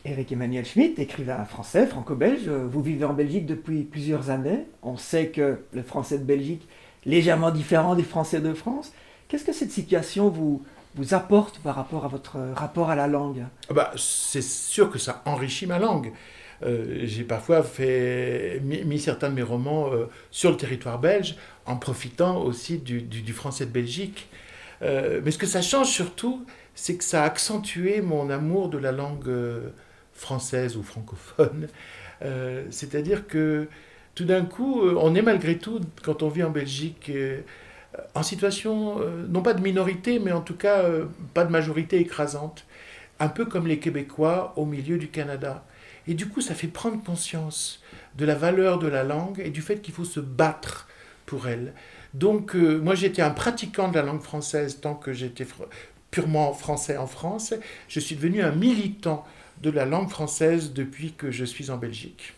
Éric Emmanuel Schmitt, écrivain français, franco-belge, vous vivez en Belgique depuis plusieurs années. On sait que le français de Belgique est légèrement différent du français de France. Qu'est-ce que cette situation vous apporte par rapport à votre rapport à la langue? Ah bah, c'est sûr que ça enrichit ma langue. J'ai parfois mis certains de mes romans sur le territoire belge en profitant aussi du français de Belgique. Mais ce que ça change surtout, c'est que ça a accentué mon amour de la langue française ou francophone. C'est-à-dire que tout d'un coup, on est malgré tout, quand on vit en Belgique, en situation, non pas de minorité, mais en tout cas pas de majorité écrasante, un peu comme les Québécois au milieu du Canada. Et du coup, ça fait prendre conscience de la valeur de la langue et du fait qu'il faut se battre pour elle. Donc, moi, j'étais un pratiquant de la langue française tant que j'étais purement français en France. Je suis devenu un militant de la langue française depuis que je suis en Belgique.